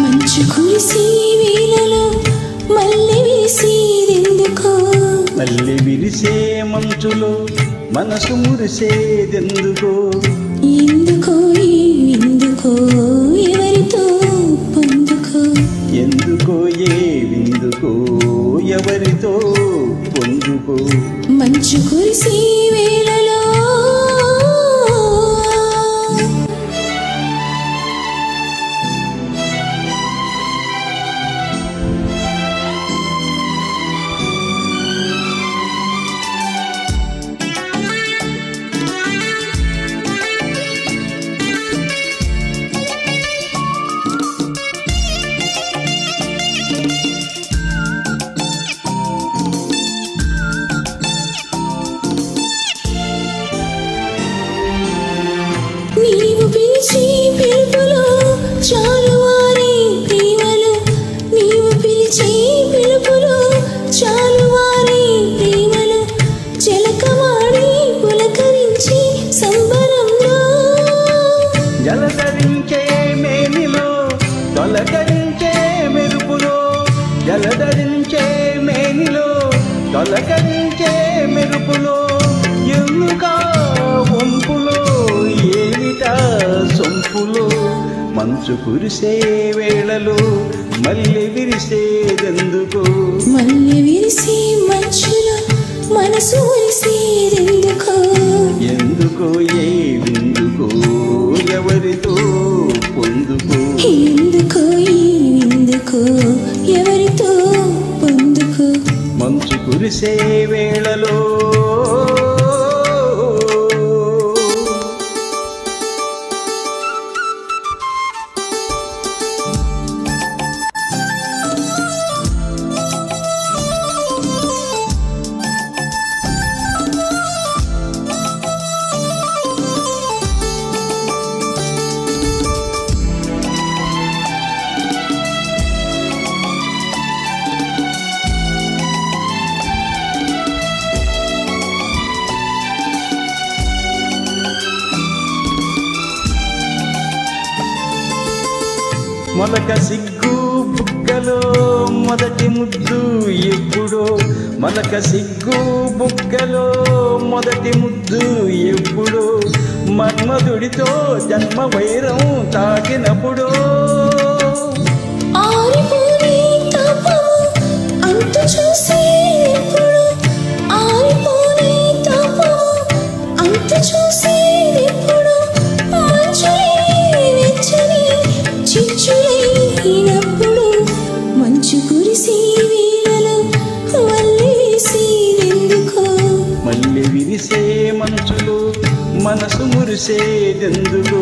మంచు కురిసే వేళలో మల్లె విరిసేదెందుకో, మల్లె విరిసే మంచులో మనసు మురిసేదెందుకో, ఎందుకో ఎందుకో ఎవరితో పొందుకో, ఎందుకో విందుకో ఎవరితో పొందుకో. మంచు కురిసే వేళలో నీవు పిలిచే పిలుపులో చాలువారే ప్రేమలు, నీవు పిలిచే పిలుపులో చాలువారే ప్రేమలు, జలకమాడి పులకరించి సంబరంలో, జలధరించే మేనిలో తొలకరించే మెరుపులో, జలధరించే మేనిలో తొలకరించే మెరుపులో, ఎందుకా వంపులో ఏమిటా సొంపులో. మంచు కురిసే వేళలో మల్లె విరిసేదెందుకో, మల్లె విరిసే మంచులో మనసు మురిసేదెందుకో, ఎందుకో విందుకో ఎవరితో పొందుకో, ఎందుకో ఎందుకో ఎవరితో పొందుకో. మంచు కురిసే వేళలో. మొలక సిగ్గు బుగ్గలో మొదటి ముద్దు ఎప్పుడో, మొలక సిగ్గు బుగ్గలో మొదటి ముద్దు ఎప్పుడో, మన్మధుడితో జన్మ వైరం తాకినప్పుడో, ఆరిపోని తాపము అంతు చూసేదెప్పుడు, ఆరిపోని తాపము అంతు చూసేదెప్పుడు, మంచులే వెచ్చని చిచ్చులైనప్పుడు, మంచు కురిసే వేళలో మల్లె విరిసేదెందుకో, మల్లె విరిసే మంచులో మనసు మురిసేదెందుకో,